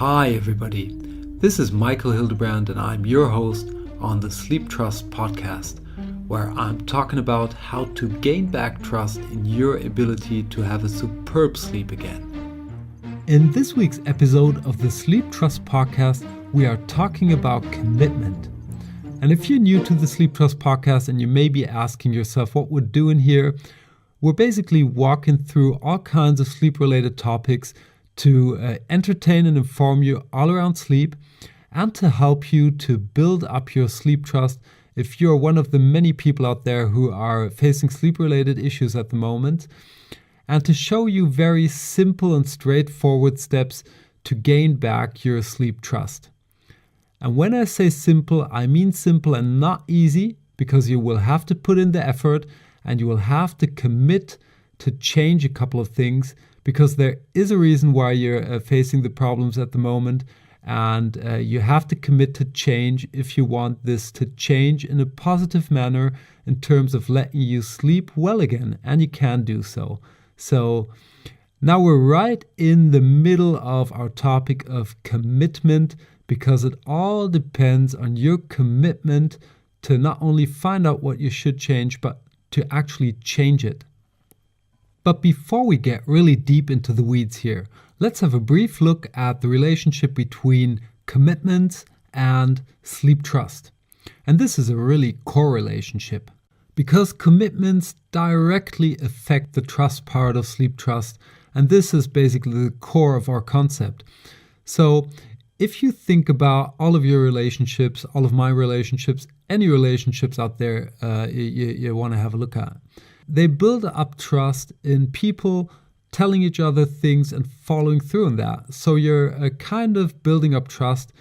Hi everybody, this is Michael Hildebrand and I'm your host on the Sleeptrust podcast, where I'm talking about how to gain back trust in your ability to have a superb sleep again. In this week's episode of the Sleeptrust podcast, we are talking about commitment. And if you're new to the Sleeptrust podcast and you may be asking yourself what we're doing here, we're basically walking through all kinds of sleep-related topics to entertain and inform you all around sleep and to help you to build up your sleep trust if you're one of the many people out there who are facing sleep-related issues at the moment, and to show you very simple and straightforward steps to gain back your sleep trust. And when I say simple, I mean simple and not easy, because you will have to put in the effort and you will have to commit to change a couple of things, because there is a reason why you're facing the problems at the moment, and you have to commit to change if you want this to change in a positive manner in terms of letting you sleep well again, and you can do so. So now we're right in the middle of our topic of commitment, because it all depends on your commitment to not only find out what you should change, but to actually change it. But before we get really deep into the weeds here, let's have a brief look at the relationship between commitments and sleep trust. And this is a really core relationship, because commitments directly affect the trust part of sleep trust, and this is basically the core of our concept. So if you think about all of your relationships, all of my relationships, any relationships out there you want to have a look at, they build up trust in people telling each other things and following through on that. So you're kind of building up trust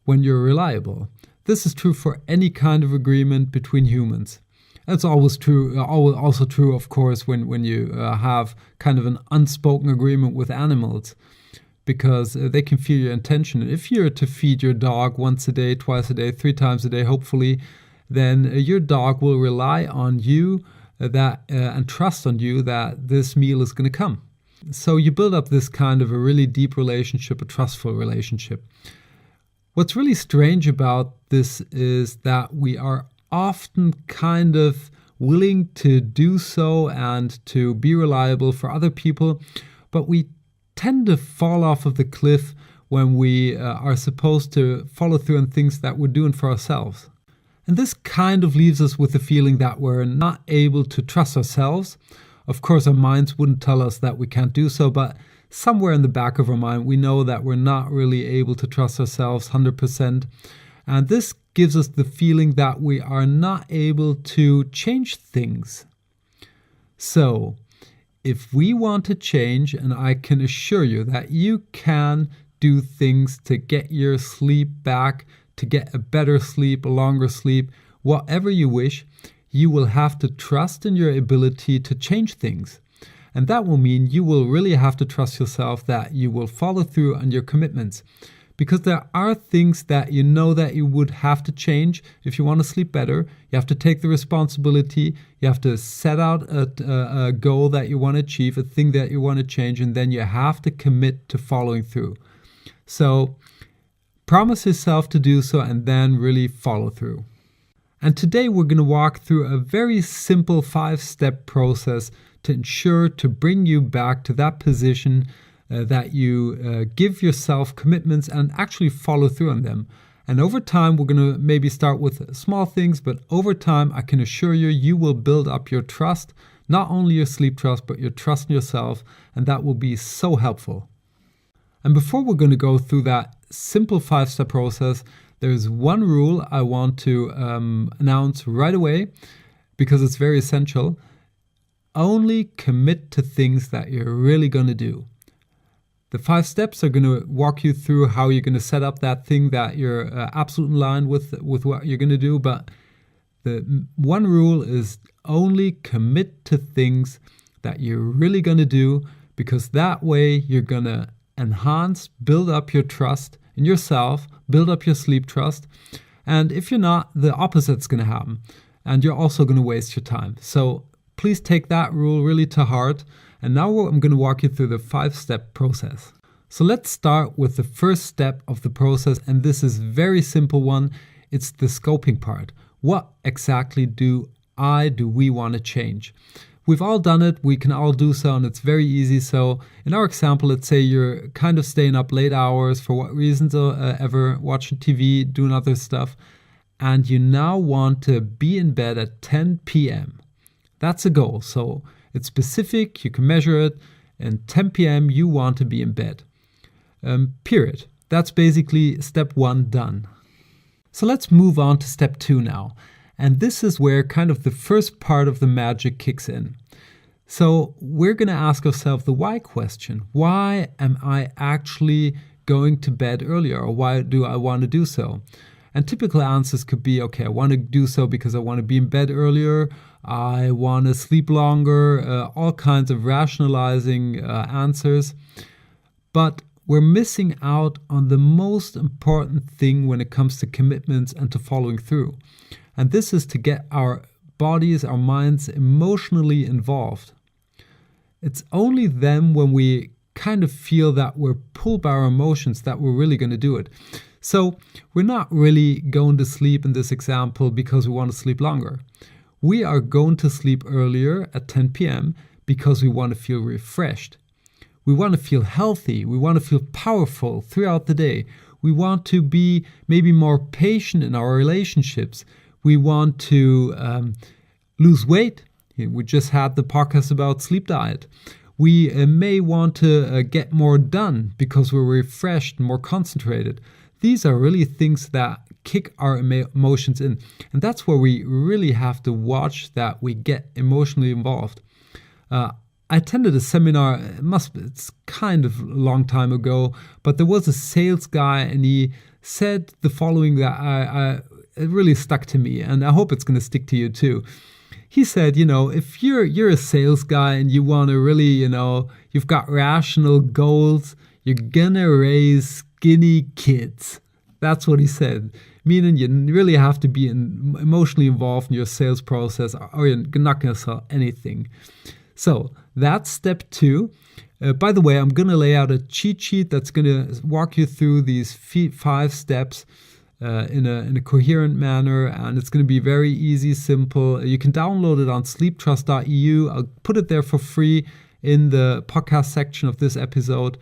when you're reliable. This is true for any kind of agreement between humans. That's always true. Also true, of course, when you have kind of an unspoken agreement with animals, because they can feel your intention. If you're to feed your dog once a day, twice a day, 3 times a day, hopefully, then your dog will rely on you and trust on you that this meal is going to come. So you build up this kind of a really deep relationship, a trustful relationship. What's really strange about this is that we are often kind of willing to do so and to be reliable for other people, but we tend to fall off of the cliff when we are supposed to follow through on things that we're doing for ourselves. And this kind of leaves us with the feeling that we're not able to trust ourselves. Of course, our minds wouldn't tell us that we can't do so, but somewhere in the back of our mind, we know that we're not really able to trust ourselves 100%. And this gives us the feeling that we are not able to change things. So, if we want to change, and I can assure you that you can do things to get your sleep back, to get a better sleep, a longer sleep, whatever you wish, you will have to trust in your ability to change things. And that will mean you will really have to trust yourself that you will follow through on your commitments. Because there are things that you know that you would have to change if you want to sleep better. You have to take the responsibility. You have to set out a goal that you want to achieve, a thing that you want to change, and then you have to commit to following through. So promise yourself to do so and then really follow through. And today we're going to walk through a very simple 5-step process to ensure to bring you back to that position that you give yourself commitments and actually follow through on them. And over time, we're going to maybe start with small things, but over time, I can assure you, you will build up your trust, not only your sleep trust, but your trust in yourself, and that will be so helpful. And before we're going to go through that simple 5-step process, there's one rule I want to announce right away, because it's very essential. Only commit to things that you're really going to do. The 5 steps are going to walk you through how you're going to set up that thing that you're absolutely in line with what you're going to do. But the one rule is only commit to things that you're really going to do, because that way you're going to enhance, build up your trust in yourself, build up your sleep trust. And if you're not, the opposite's going to happen. And you're also going to waste your time. So please take that rule really to heart. And now I'm going to walk you through the 5-step process. So let's start with the first step of the process, and this is a very simple one. It's the scoping part. What exactly do we want to change? We've all done it, we can all do so, and it's very easy. So in our example, let's say you're kind of staying up late hours for what reasons ever, watching TV, doing other stuff, and you now want to be in bed at 10 p.m. That's a goal. So it's specific, you can measure it, and 10 p.m. you want to be in bed. Period. That's basically step 1 done. So let's move on to step 2 now. And this is where kind of the first part of the magic kicks in. So we're going to ask ourselves the why question. Why am I actually going to bed earlier, or why do I want to do so? And typical answers could be, okay, I want to do so because I want to be in bed earlier, I want to sleep longer, all kinds of rationalizing answers. But we're missing out on the most important thing when it comes to commitments and to following through. And this is to get our bodies, our minds emotionally involved. It's only then when we kind of feel that we're pulled by our emotions that we're really going to do it. So we're not really going to sleep in this example because we want to sleep longer. We are going to sleep earlier at 10 p.m. because we want to feel refreshed. We want to feel healthy. We want to feel powerful throughout the day. We want to be maybe more patient in our relationships. We want to lose weight. We just had the podcast about sleep diet. We may want to get more done because we're refreshed and more concentrated. These are really things that kick our emotions in. And that's where we really have to watch that we get emotionally involved. I attended a seminar, it's kind of a long time ago, but there was a sales guy and he said the following that it really stuck to me, and I hope it's going to stick to you too. He said, if you're a sales guy and you want to really, you've got rational goals, you're going to raise skinny kids. That's what he said. Meaning you really have to be emotionally involved in your sales process or you're not going to sell anything. So that's step 2. By the way, I'm going to lay out a cheat sheet that's going to walk you through these 5 steps in a coherent manner, and it's going to be very easy, simple. You can download it on sleeptrust.eu. I'll put it there for free in the podcast section of this episode,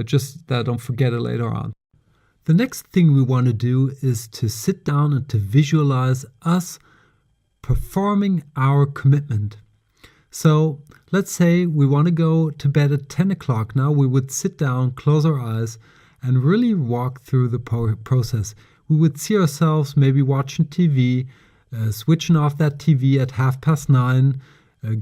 just that I don't forget it later on. The next thing we want to do is to sit down and to visualize us performing our commitment. So let's say we want to go to bed at 10 o'clock. Now we would sit down, close our eyes, and really walk through the process. We would see ourselves maybe watching TV, switching off that TV at 9:30,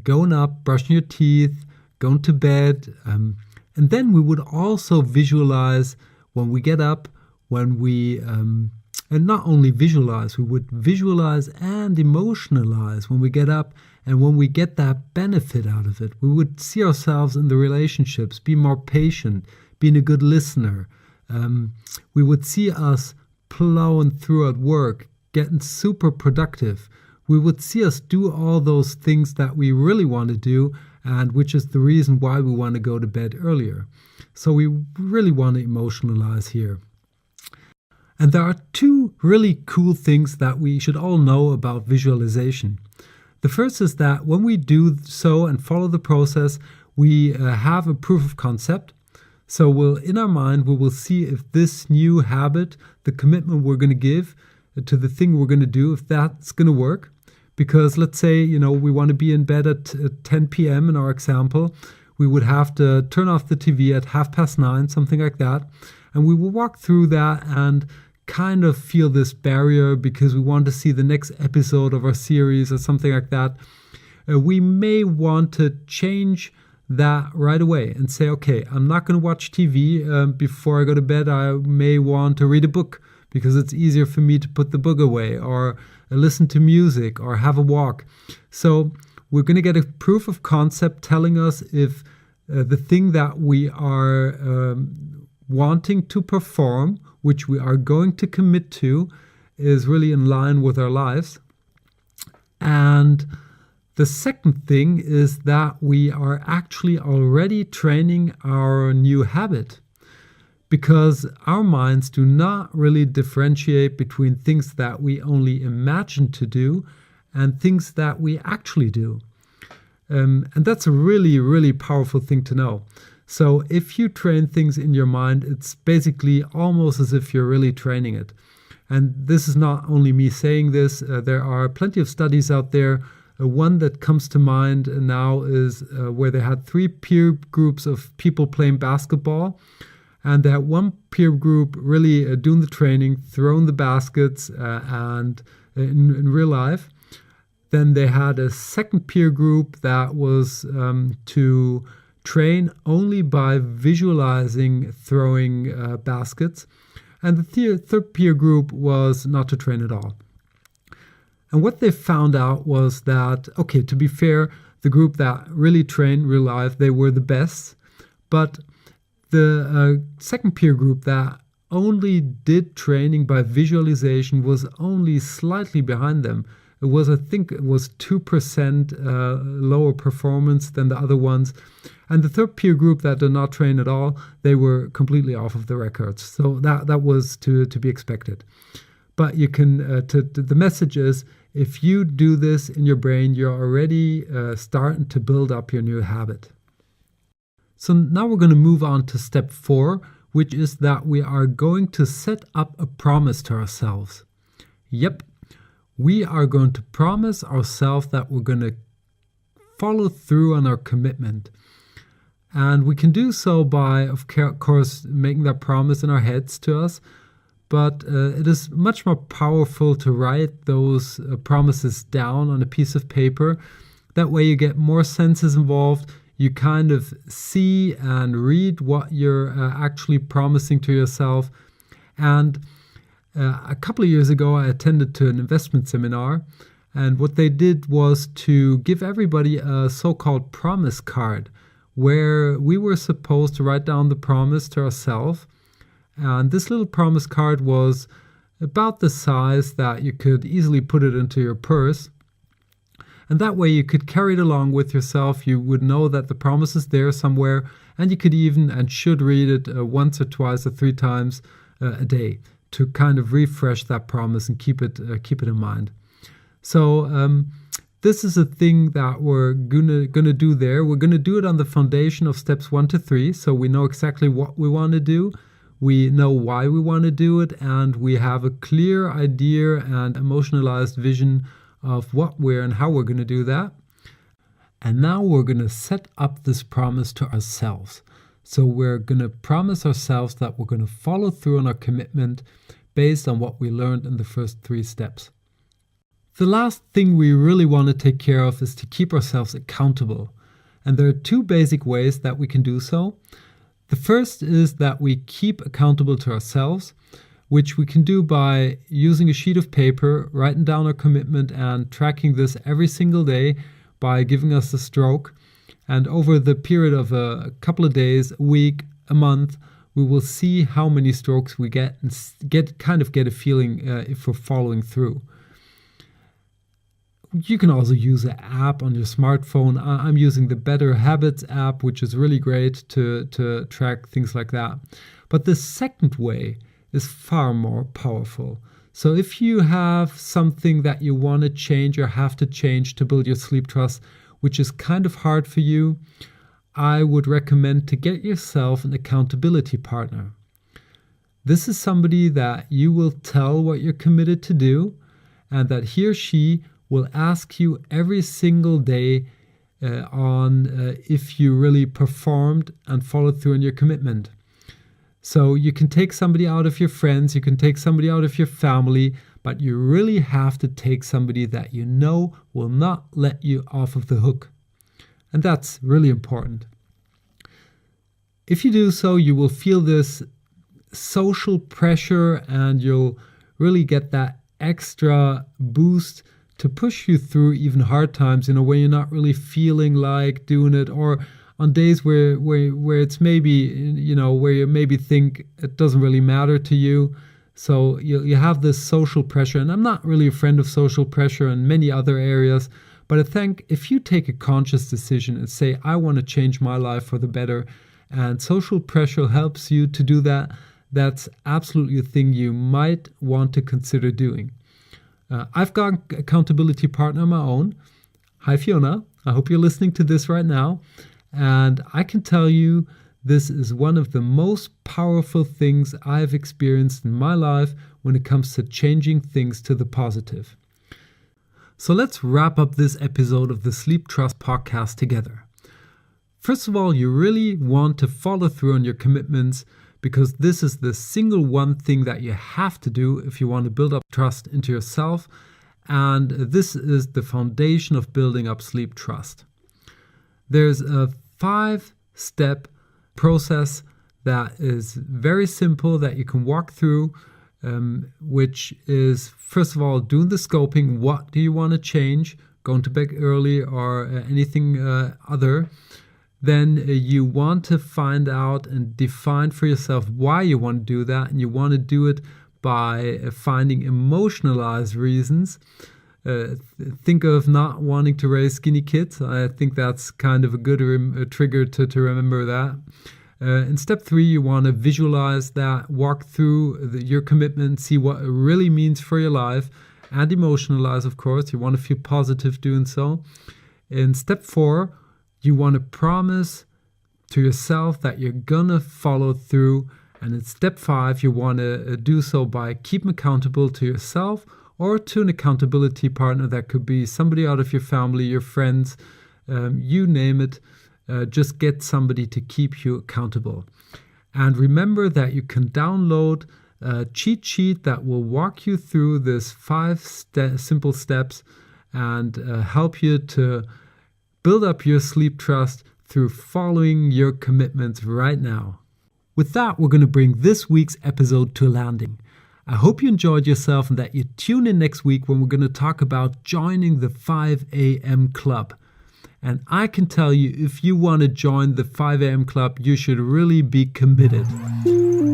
going up, brushing your teeth, going to bed. And then we would also visualize when we get up, when we, and not only visualize, we would visualize and emotionalize when we get up. And when we get that benefit out of it, we would see ourselves in the relationships, be more patient, being a good listener. We would see us plowing through at work, getting super productive. We would see us do all those things that we really want to do, and which is the reason why we want to go to bed earlier. So we really want to emotionalize here. And there are 2 really cool things that we should all know about visualization. The first is that when we do so and follow the process, we have a proof of concept. So in our mind, we will see if this new habit, the commitment we're going to give to the thing we're going to do, if that's going to work. Because let's say, we want to be in bed at 10 p.m. in our example, we would have to turn off the TV at 9:30, something like that. And we will walk through that and kind of feel this barrier because we want to see the next episode of our series or something like that. We may want to change that right away and say, okay, I'm not going to watch TV before I go to bed. I may want to read a book because it's easier for me to put the book away, or listen to music, or have a walk. So we're going to get a proof of concept telling us if the thing that we are wanting to perform, which we are going to commit to, is really in line with our lives. And the second thing is that we are actually already training our new habit. because our minds do not really differentiate between things that we only imagine to do and things that we actually do. And that's a really, really powerful thing to know. So if you train things in your mind, it's basically almost as if you're really training it. And this is not only me saying this. There are plenty of studies out there. One that comes to mind now is where they had 3 peer groups of people playing basketball. And they had one peer group really doing the training, throwing the baskets and in real life. Then they had a second peer group that was to train only by visualizing throwing baskets. And the third peer group was not to train at all. And what they found out was that, okay, to be fair, the group that really trained real life, they were the best. But the second peer group that only did training by visualization was only slightly behind them. It was, I think it was 2% lower performance than the other ones. And the third peer group that did not train at all, they were completely off of the records. So that was to be expected. But you can, the message is, if you do this in your brain, you're already starting to build up your new habit. So now we're going to move on to step 4, which is that we are going to set up a promise to ourselves. Yep, we are going to promise ourselves that we're going to follow through on our commitment. And we can do so by, of course, making that promise in our heads to us. But it is much more powerful to write those promises down on a piece of paper. That way you get more senses involved. You kind of see and read what you're actually promising to yourself. And a couple of years ago, I attended to an investment seminar. And what they did was to give everybody a so-called promise card, where we were supposed to write down the promise to ourselves. And this little promise card was about the size that you could easily put it into your purse. And that way you could carry it along with yourself. You would know that the promise is there somewhere, and you could even and should read it once or twice or 3 times a day to kind of refresh that promise and keep it in mind. So this is a thing that we're gonna do there. We're gonna do it on the foundation of steps 1 to 3, so we know exactly what we want to do. We know why we want to do it, and we have a clear idea and emotionalized vision of what we're and how we're going to do that. And now we're going to set up this promise to ourselves. So we're going to promise ourselves that we're going to follow through on our commitment based on what we learned in the first 3 steps. The last thing we really want to take care of is to keep ourselves accountable. And there are 2 basic ways that we can do so. The first is that we keep accountable to ourselves, which we can do by using a sheet of paper, writing down our commitment and tracking this every single day by giving us a stroke. And over the period of a couple of days, a week, a month, we will see how many strokes we get and get a feeling if we're following through. You can also use an app on your smartphone. I'm using the Better Habits app, which is really great to track things like that. But the second way is far more powerful. So if you have something that you want to change or have to change to build your sleep trust, which is kind of hard for you, I would recommend to get yourself an accountability partner. This is somebody that you will tell what you're committed to do, and that he or she will ask you every single day on if you really performed and followed through on your commitment. So you can take somebody out of your friends, you can take somebody out of your family, but you really have to take somebody that you know will not let you off of the hook. And that's really important. If you do so, you will feel this social pressure and you'll really get that extra boost to push you through even hard times, when you're not really feeling like doing it, or on days where it's maybe, where you maybe think it doesn't really matter to you. So you have this social pressure, and I'm not really a friend of social pressure in many other areas, but I think if you take a conscious decision and say, I want to change my life for the better, and social pressure helps you to do that, that's absolutely a thing you might want to consider doing. I've got an accountability partner of my own. Hi, Fiona. I hope you're listening to this right now. And I can tell you this is one of the most powerful things I've experienced in my life when it comes to changing things to the positive. So let's wrap up this episode of the Sleeptrust podcast together. First of all, you really want to follow through on your commitments, because this is the single one thing that you have to do if you want to build up trust into yourself. And this is the foundation of building up sleep trust. There's a 5-step process that is very simple that you can walk through, which is, first of all, doing the scoping. What do you want to change? Going to bed early or anything other? Then you want to find out and define for yourself why you want to do that. And you want to do it by finding emotionalized reasons. Think of not wanting to raise skinny kids. I think that's kind of a good trigger to remember that. In step 3, you want to visualize that, walk through your commitment, see what it really means for your life, and emotionalize, of course. You want to feel positive doing so. In step 4, you want to promise to yourself that you're going to follow through. And in step 5, you want to do so by keeping accountable to yourself or to an accountability partner. That could be somebody out of your family, your friends, you name it. Just get somebody to keep you accountable. And remember that you can download a cheat sheet that will walk you through this 5 simple steps and help you to build up your sleep trust through following your commitments right now. With that, we're going to bring this week's episode to a landing. I hope you enjoyed yourself and that you tune in next week when we're going to talk about joining the 5 a.m. club. And I can tell you, if you want to join the 5 a.m. club, you should really be committed.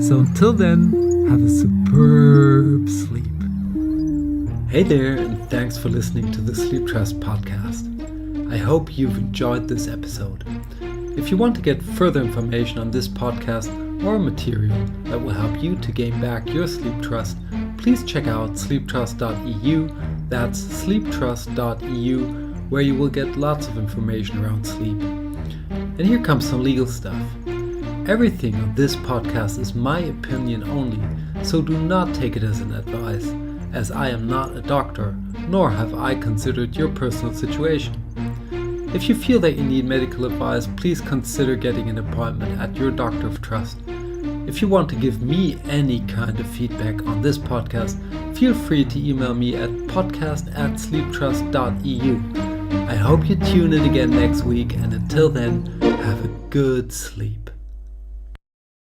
So until then, have a superb sleep. Hey there, and thanks for listening to the Sleeptrust podcast. I hope you've enjoyed this episode. If you want to get further information on this podcast or material that will help you to gain back your sleep trust, please check out sleeptrust.eu. That's sleeptrust.eu, where you will get lots of information around sleep. And here comes some legal stuff. Everything on this podcast is my opinion only, so do not take it as an advice, as I am not a doctor, nor have I considered your personal situation. If you feel that you need medical advice, please consider getting an appointment at your doctor of trust. If you want to give me any kind of feedback on this podcast, feel free to email me at podcast@sleeptrust.eu. I hope you tune in again next week, and until then, have a good sleep.